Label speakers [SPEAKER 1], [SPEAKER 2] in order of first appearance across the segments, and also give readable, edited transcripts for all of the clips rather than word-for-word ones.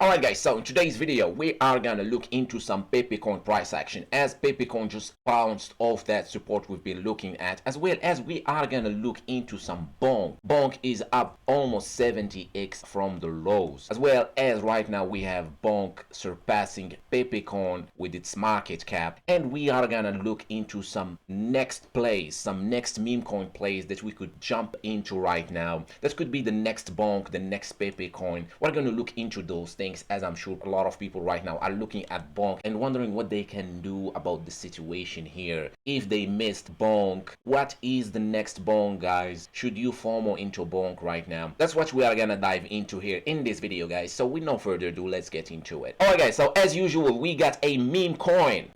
[SPEAKER 1] Alright guys, so in today's video we are gonna look into some Pepe Coin price action as Pepe Coin just bounced off that support we've been looking at, as well as we are gonna look into some Bonk. Bonk is up almost 70x from the lows, as well as right now we have Bonk surpassing Pepe Coin with its market cap, and we are gonna look into some next plays, some next meme coin plays that we could jump into right now. That could be the next Bonk, the next Pepe Coin. We're gonna look into those things, as I'm sure a lot of people right now are looking at Bonk and wondering what they can do about the situation here. If they missed Bonk, what is the next Bonk, guys? Should you FOMO into Bonk right now? That's what we are gonna dive into here in this video, guys. So with no further ado, let's get into it. Alright guys, so as usual, we got a meme coin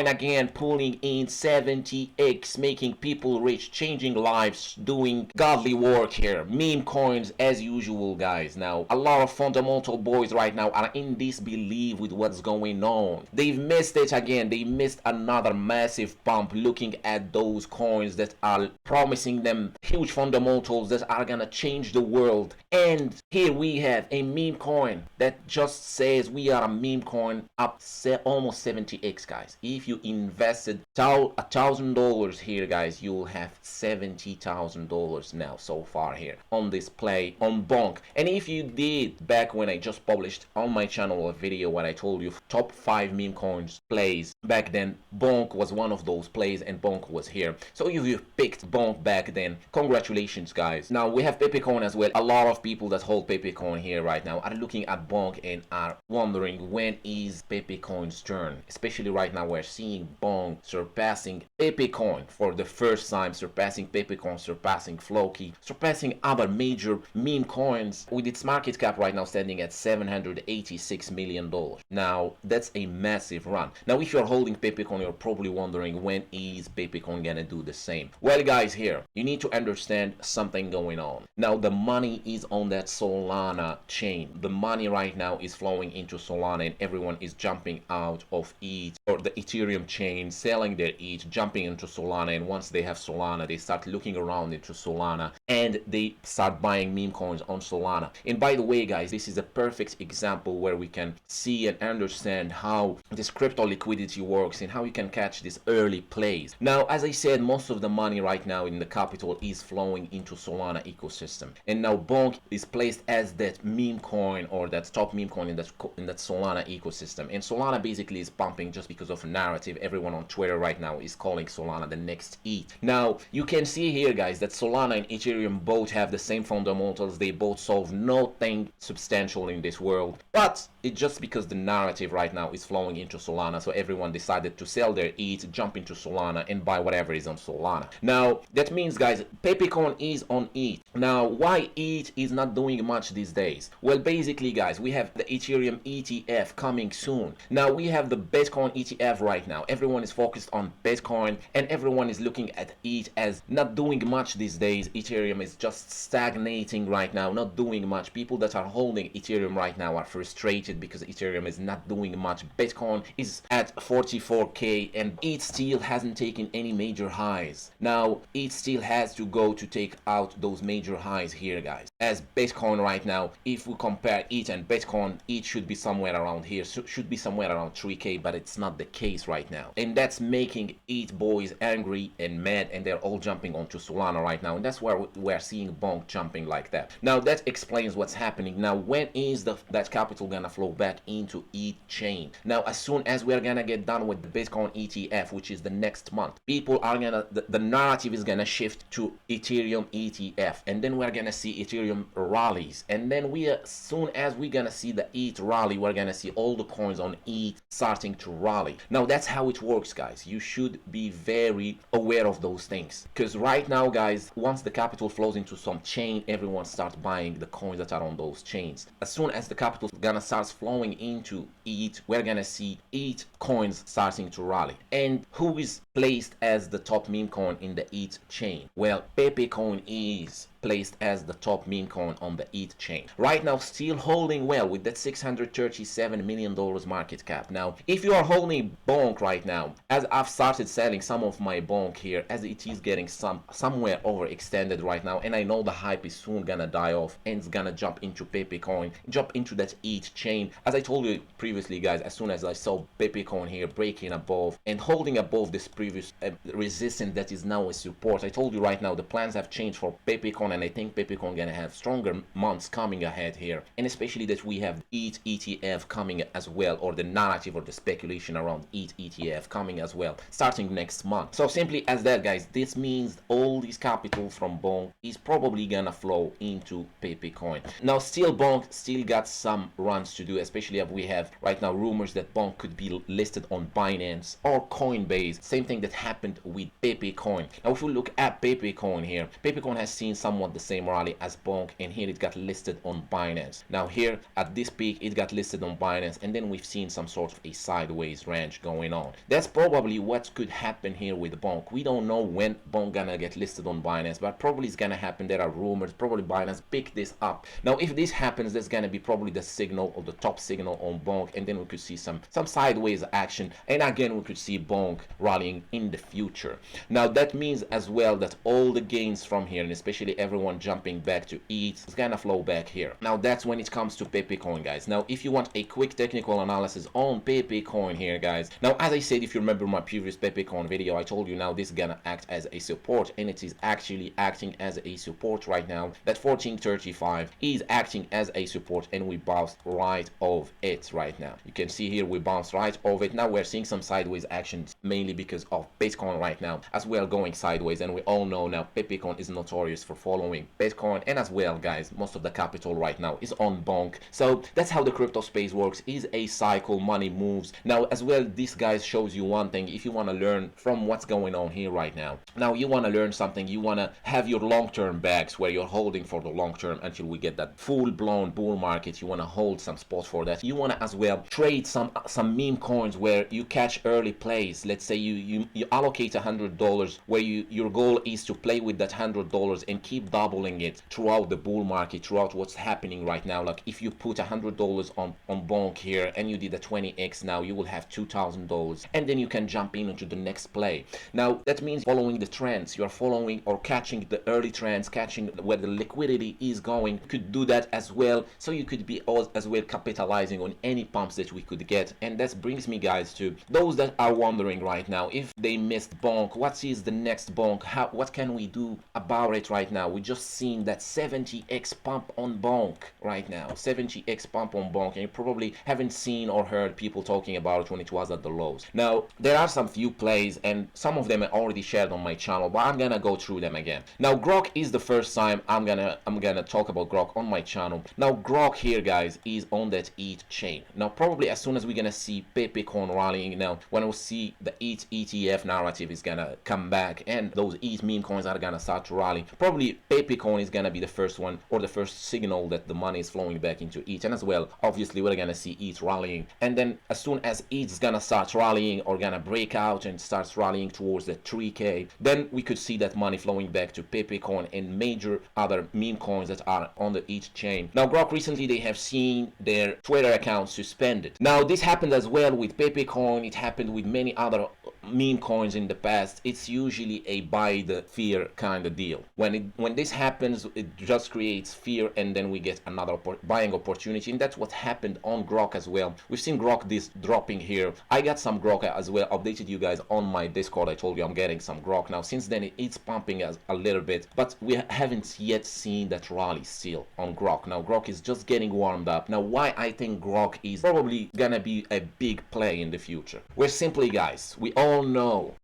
[SPEAKER 1] again, pulling in 70x, making people rich, changing lives, doing godly work here. Meme coins as usual, guys. Now a lot of fundamental boys right now are in disbelief with what's going on. They've missed it again. They missed another massive pump looking at those coins that are promising them huge fundamentals that are gonna change the world. And here we have a meme coin that just says we are a meme coin up almost 70x, guys. If you invested $1,000 here, guys, you'll have $70,000 now so far here on this play on Bonk. And if you did back when I just published on my channel a video when I told you top 5 meme coins plays, back then Bonk was one of those plays and Bonk was here. So if you picked Bonk back then, congratulations, guys. Now we have Pepe Coin as well. A lot of people that hold Pepe Coin here right now are looking at Bonk and are wondering when is Pepe Coin's turn. Especially right now we're seeing Bonk surpassing Pepe Coin for the first time, surpassing Pepe Coin, surpassing Floki, surpassing other major meme coins, with its market cap right now standing at $786 million. Now that's a massive run. Now if you're holding Pepe Coin, you're probably wondering when is Pepe Coin gonna do the same. Well guys, here you need to understand something going on. Now the money is on that Solana chain. The money right now is flowing into Solana and everyone is jumping out of ETH or the Ethereum chain, selling their ETH, jumping into Solana, and once they have Solana they start looking around into Solana and they start buying meme coins on Solana. And by the way guys, this is a perfect example where we can see and understand how this crypto liquidity works and how you can catch these early plays. Now as I said, most of the money right now in the capital is flowing into Solana ecosystem, and now Bonk is placed as that meme coin or that top meme coin in that Solana ecosystem. And Solana basically is pumping just because of a narrative. Everyone on Twitter right now is calling Solana the next ETH. Now you can see here guys that Solana and Ethereum both have the same fundamentals. They both solve nothing substantial in this world, but it's just because the narrative right now is flowing into Solana, so everyone decided to sell their ETH, jump into Solana and buy whatever is on Solana. Now that means guys, Pepe Coin is on ETH. Now why ETH is not doing much these days? Well basically guys, we have the Ethereum ETF coming soon. Now we have the Bitcoin ETF right now. Everyone is focused on Bitcoin and everyone is looking at ETH as not doing much these days. Ethereum is just stagnating right now, not doing much. People that are holding Ethereum right now are frustrated because Ethereum is not doing much. Bitcoin is at 44k and ETH still hasn't taken any major highs. Now ETH still has to go to take out those major highs here guys, as Bitcoin right now, if we compare ETH and Bitcoin, ETH should be somewhere around here, should be somewhere around 3k, but it's not the case right now, and that's making ETH boys angry and mad, and they're all jumping onto Solana right now, and that's where we're seeing Bonk jumping like that. Now that explains what's happening. Now when is that capital gonna flow back into ETH chain? Now as soon as we're gonna get done with the Bitcoin ETF, which is the next month, people are gonna, the narrative is gonna shift to Ethereum ETF, and then we're gonna see Ethereum rallies, and then as soon as we're gonna see the ETH rally, we're gonna see all the coins on ETH starting to rally. Now that's how it works guys. You should be very aware of those things, because right now guys, once the capital flows into some chain, everyone starts buying the coins that are on those chains. As soon as the capital gonna start flowing into ETH, we're gonna see ETH coins starting to rally. And who is placed as the top meme coin in the ETH chain? Well, Pepe Coin is. placed as the top meme coin on the ETH chain. Right now, still holding well with that $637 million market cap. Now, if you are holding Bonk right now, as I've started selling some of my Bonk here, as it is getting somewhere overextended right now, and I know the hype is soon gonna die off and it's gonna jump into Pepe Coin, jump into that ETH chain. As I told you previously, guys, as soon as I saw Pepe Coin here breaking above and holding above this previous resistance that is now a support, I told you right now the plans have changed for Pepe Coin, and I think Pepe Coin gonna have stronger months coming ahead here, and especially that we have ETH ETF coming as well, or the narrative or the speculation around ETH ETF coming as well starting next month. So simply as that, guys, this means all this capital from Bonk is probably gonna flow into Pepe Coin. Now still Bonk still got some runs to do, especially if we have right now rumors that Bonk could be listed on Binance or Coinbase, same thing that happened with Pepe Coin. Now if we look at Pepe Coin here, Pepe Coin has seen somewhat the same rally as Bonk, and here it got listed on Binance. Now here at this peak it got listed on Binance, and then we've seen some sort of a sideways range going on. That's probably what could happen here with Bonk. We don't know when Bonk gonna get listed on Binance, but probably it's gonna happen. There are rumors probably Binance pick this up. Now if this happens, there's gonna be probably the signal or the top signal on Bonk, and then we could see some sideways action, and again we could see Bonk rallying in the future. Now that means as well that all the gains from here, and especially everyone jumping back to ETH, is gonna flow back here. Now that's when it comes to Pepe Coin, guys. Now if you want a quick technical analysis on Pepe Coin here, guys, now as I said, if you remember my previous Pepe Coin video, I told you now this is gonna act as a support, and it is actually acting as a support right now. That 1435 is acting as a support, and we bounced right off it right now. You can see here we bounced right off it. Now we're seeing some sideways actions, mainly because of Bitcoin right now as well going sideways, and we all know now Pepe Coin is notorious for following Bitcoin, and as well, guys, most of the capital right now is on Bonk. So that's how the crypto space works, is a cycle, money moves. Now as well, this guys shows you one thing. If you want to learn from what's going on here right now you want to learn something, you want to have your long-term bags where you're holding for the long term until we get that full-blown bull market. You want to hold some spots for that. You want to as well trade some meme coins where you catch early plays. Let's say you allocate $100 where your goal is to play with that $100 and keep doubling it throughout the bull market, throughout what's happening right now. Like if you put $100 on Bonk here and you did a 20x, now you will have $2,000, and then you can jump into the next play. Now that means following the trends. You're following or catching the early trends, catching where the liquidity is going. You could do that as well, so you could be as well capitalizing on any pumps that we could get. And that brings me, guys, to those that are wondering right now if they missed Bonk, what is the next Bonk, what can we do about it right now? We just seen that 70x pump on Bonk right now, 70x pump on Bonk, and you probably haven't seen or heard people talking about it when it was at the lows. Now there are some few plays, and some of them are already shared on my channel, but I'm gonna go through them again. Now Grok is the first time I'm gonna talk about Grok on my channel. Now Grok here, guys, is on that ETH chain. Now probably as soon as we're gonna see Pepe Coin rallying, now when we see the ETH ETF narrative is gonna come back and those ETH meme coins are gonna start to rally, probably Pepe Coin is gonna be the first one or the first signal that the money is flowing back into ETH. And as well, obviously we're gonna see ETH rallying, and then as soon as ETH is gonna start rallying or gonna break out and starts rallying towards the 3k, then we could see that money flowing back to Pepe Coin and major other meme coins that are on the ETH chain. Now Grok recently, they have seen their Twitter account suspended. Now this happened as well with Pepe Coin. It happened with many other meme coins in the past. It's usually a buy the fear kind of deal. When this happens, it just creates fear, and then we get another buying opportunity, and that's what happened on Grok as well. We've seen Grok this dropping here. I got some Grok as well, updated you guys on my Discord. I told you I'm getting some Grok now. Since then it's pumping as a little bit, but we haven't yet seen that rally still on Grok. Now Grok is just getting warmed up. Now why I think Grok is probably gonna be a big play in the future, we're simply, guys, we all know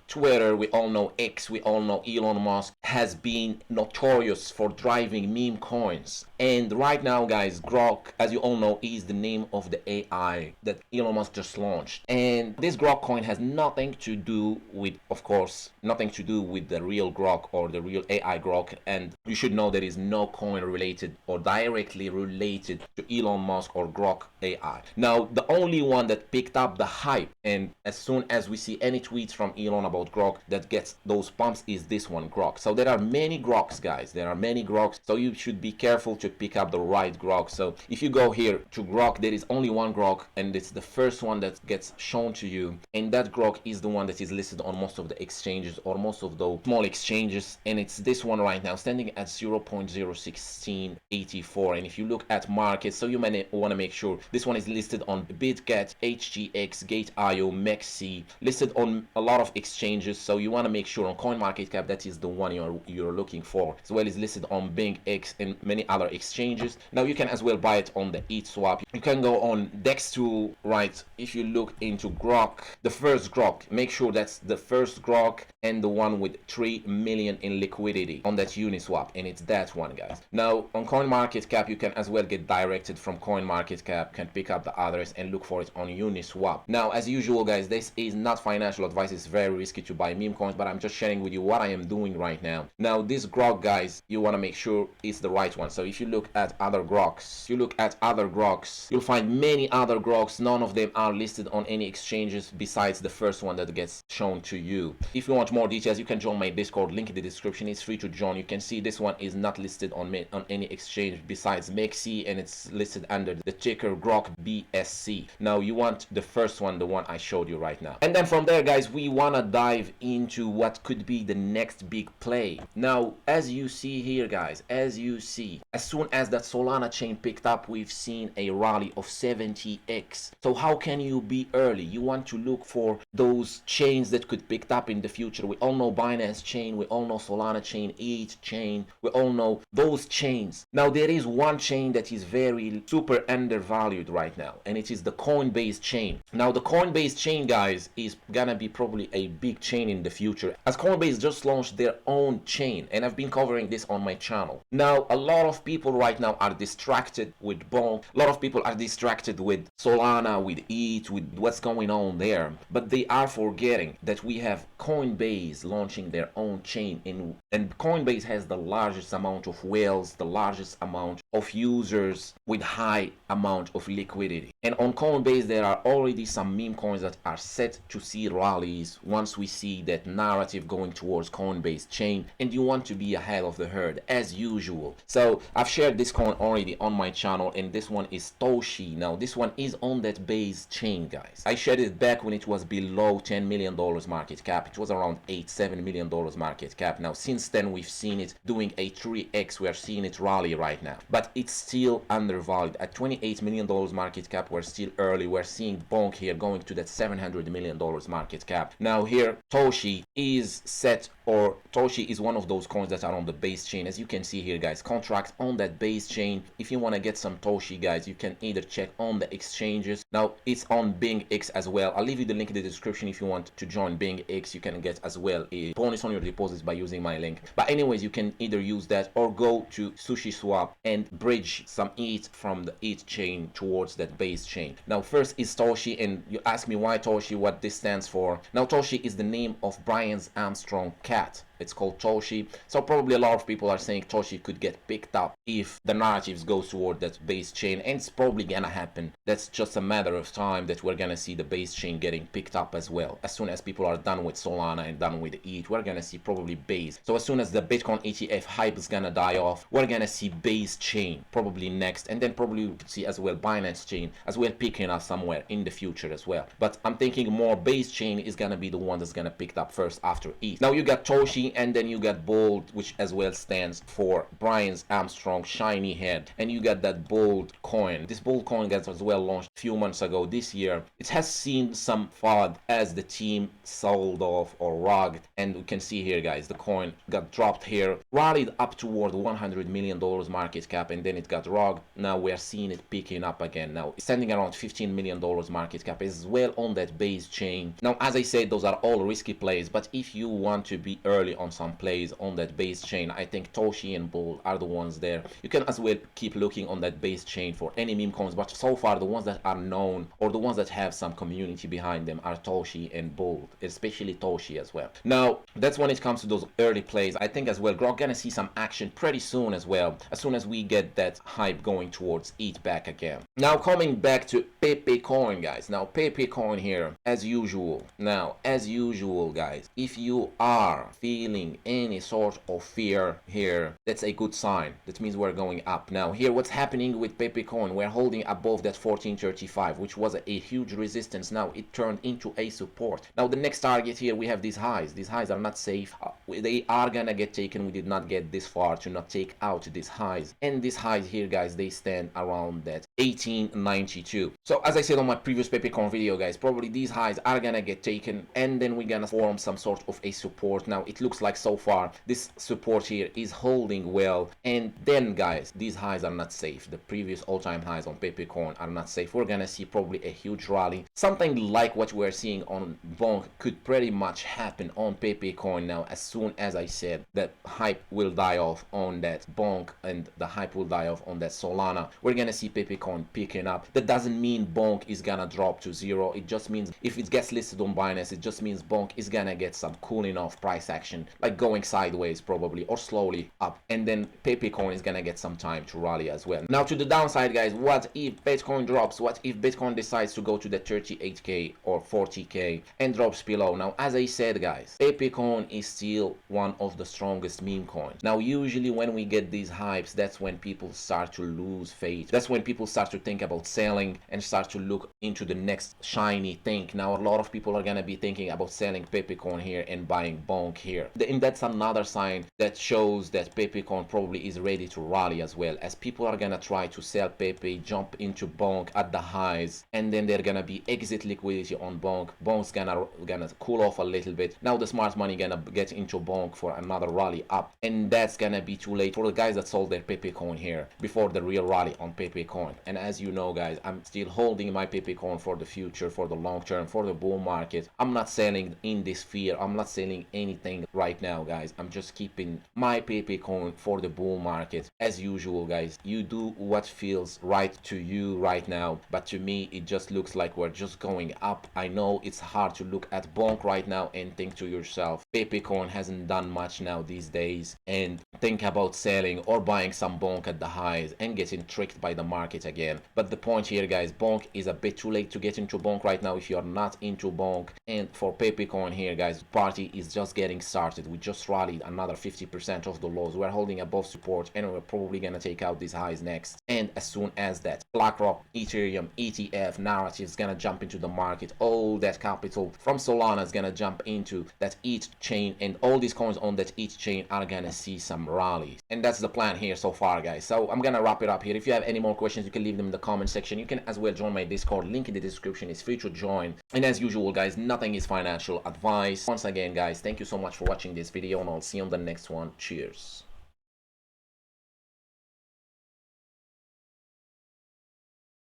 [SPEAKER 1] Twitter, we all know X, we all know Elon Musk has been notorious for driving meme coins. And right now, guys, Grok, as you all know, is the name of the AI that Elon Musk just launched. And this Grok coin has nothing to do with, of course, nothing to do with the real Grok or the real AI Grok. And you should know there is no coin related or directly related to Elon Musk or Grok AI. Now, the only one that picked up the hype, and as soon as we see any tweets from Elon about Grok that gets those pumps, is this one, Grok. So there are many Groks, guys. There are many Groks, so you should be careful to pick up the right Grok. So if you go here to Grok, there is only one Grok, and it's the first one that gets shown to you, and that Grok is the one that is listed on most of the exchanges or most of those small exchanges, and it's this one right now, standing at 0.01684. And if you look at markets, so you may want to make sure this one is listed on BitGet, HGX, Gate.io, MEXC, listed on a lot of exchanges. So you want to make sure on CoinMarketCap that is the one you're looking for, as well as listed on BingX and many other exchanges. Now you can as well buy it on the EatSwap. You can go on DexTool, right? If you look into Grok, the first Grok, make sure that's the first Grok and the one with 3 million in liquidity on that Uniswap, and it's that one, guys. Now on CoinMarketCap, you can as well get directed from CoinMarketCap, can pick up the address and look for it on Uniswap. Now as usual, guys, this is not financial advice. It's very risky to buy meme coins, but I'm just sharing with you what I am doing right now. Now this Grok, guys, you want to make sure it's the right one. So if you look at other Groks, you'll find many other Groks. None of them are listed on any exchanges besides the first one that gets shown to you. If you want more details, you can join my Discord, link in the description. It's free to join. You can see this one is not listed on any exchange besides MEXC, and it's listed under the ticker Grok BSC. Now you want the first one, the one I showed you right now. And then from there, guys, we want to dive into what could be the next big play. Now as you see here, guys, as soon as that Solana chain picked up, we've seen a rally of 70x. So how can you be early? You want to look for those chains that could pick up in the future. We all know Binance chain, we all know Solana chain, ETH chain, we all know those chains. Now there is one chain that is very super undervalued right now, and it is the Coinbase chain. Now the Coinbase chain, guys, is gonna be probably a big chain in the future, as Coinbase just launched their own chain, and I've been covering this on my channel. Now a lot of people right now are distracted with Bonk, a lot of people are distracted with Solana, with ETH, with what's going on there, but they are forgetting that we have Coinbase launching their own chain, and Coinbase has the largest amount of whales, the largest amount of users with high amount of liquidity. And on Coinbase there are already some meme coins that are set to see rallies once we see that narrative going towards Coinbase chain, and you want to be ahead of the herd as usual. So I've shared this coin already on my channel, and this one is Toshi. Now this one is on that base chain, guys. I shared it back when it was below $10 million market cap. It was around $7 million market cap. Now since then we've seen it doing a 3x. We are seeing it rally right now, but it's still undervalued at $28 million market cap. We're still early. We're seeing Bonk here going to that $700 million market cap. Now here Toshi is set, or Toshi is one of those coins that are on the base chain. As you can see here, guys, contract on that base chain. If you want to get some Toshi, guys, you can either check on the exchanges. Now it's on BingX as well. I'll leave you the link in the description if you want to join BingX. You can get as well a bonus on your deposits by using my link. But anyways, you can either use that or go to SushiSwap and bridge some ETH from the ETH chain towards that base chain. Now first is Toshi, and you ask me why Toshi, what this stands for. Now Toshi is the name of Brian Armstrong cat. It's called Toshi. So probably a lot of people are saying Toshi could get picked up if the narratives goes toward that base chain, and it's probably gonna happen. That's just a matter of time that we're gonna see the base chain getting picked up as well. As soon as people are done with Solana and done with ETH, we're gonna see probably base. So as soon as the Bitcoin ETF hype is gonna die off, we're gonna see base chain probably next, and then probably we could see as well Binance chain as well picking up somewhere in the future as well. But I'm thinking more base chain is gonna be the one that's gonna pick up first after ETH. Now you got Toshi, and then you got Bold, which as well stands for Brian Armstrong shiny head, and you got that Bold coin. This Bold coin got as well launched a few months ago this year. It has seen some FUD as the team sold off or rugged, and you can see here, guys, the coin got dropped here, rallied up toward $100 million market cap, and then it got rugged. Now we're seeing it picking up again. Now it's standing around $15 million market cap as well on that base chain. Now as I said, those are all risky plays, but if you want to be early on some plays on that base chain. I think Toshi and Bull are the ones there. You can as well keep looking on that base chain for any meme coins, but so far the ones that are known or the ones that have some community behind them are Toshi and Bull, especially Toshi as well. Now that's when it comes to those early plays. I think as well we're gonna see some action pretty soon as well, as soon as we get that hype going towards ETH back again. Now coming back to Pepe Coin, guys. Now Pepe Coin here as usual. Now as usual, guys, if you are feeling any sort of fear here, that's a good sign. That means we're going up. Now here what's happening with Pepe Coin, we're holding above that 1435, which was a huge resistance. Now it turned into a support. Now the next target here, we have these highs. These highs are not safe. They are gonna get taken. We did not get this far to not take out these highs, and these highs here, guys, they stand around that 1892. So as I said on my previous Pepe Coin video, guys, probably these highs are gonna get taken, and then we're gonna form some sort of a support. Now it looks like so far this support here is holding well, and then guys, these highs are not safe. The previous all-time highs on Pepe Coin are not safe. We're gonna see probably a huge rally, something like what we're seeing on Bonk could pretty much happen on Pepe Coin. Now as soon as I said that hype will die off on that Bonk and the hype will die off on that Solana, we're gonna see Pepe Coin picking up. That doesn't mean Bonk is gonna drop to zero. It just means if it gets listed on Binance, it just means Bonk is gonna get some cooling off price action, like going sideways probably or slowly up, and then Pepe Coin is gonna get some time to rally as well. Now to the downside, guys, what if Bitcoin drops? What if Bitcoin decides to go to the 38k or 40k and drops below? Now as I said, guys, Pepe Coin is still one of the strongest meme coins. Now usually when we get these hypes, that's when people start to lose faith. That's when people start to think about selling and start to look into the next shiny thing. Now a lot of people are gonna be thinking about selling Pepe Coin here and buying Bonk here, and that's another sign that shows that Pepe Coin probably is ready to rally as well, as people are gonna try to sell Pepe, jump into Bonk at the highs, and then they're gonna be exit liquidity on Bonk. Bonk's gonna cool off a little bit. Now the smart money gonna get into Bonk for another rally up, and that's gonna be too late for the guys that sold their Pepe Coin here before the real rally on Pepe Coin. And as you know, guys, I'm still holding my Pepe Coin for the future, for the long term, for the bull market. I'm not selling in this fear. I'm not selling anything right now, guys. I'm just keeping my Pepe Coin for the bull market. As usual, guys, you do what feels right to you right now, but to me it just looks like we're just going up. I know it's hard to look at Bonk right now and think to yourself, Pepe Coin hasn't done much now these days, and think about selling or buying some Bonk at the highs and getting tricked by the market again. But the point here, guys, Bonk is a bit too late to get into Bonk right now if you're not into Bonk. And for Pepe Coin here, guys, party is just getting started. We just rallied another 50% of the lows. We're holding above support, and we're probably gonna take out these highs next. And as soon as that BlackRock, Ethereum, ETF narrative is gonna jump into the market, all that capital from Solana is gonna jump into that ETH chain, and all these coins on that ETH chain are gonna see some rallies. And that's the plan here so far, guys. So I'm gonna wrap it up here. If you have any more questions, you can leave them in the comment section. You can as well join my Discord, link in the description. It's free to join. And as usual, guys, nothing is financial advice. Once again, guys, thank you so much for watching this video, and I'll see you on the next one. Cheers.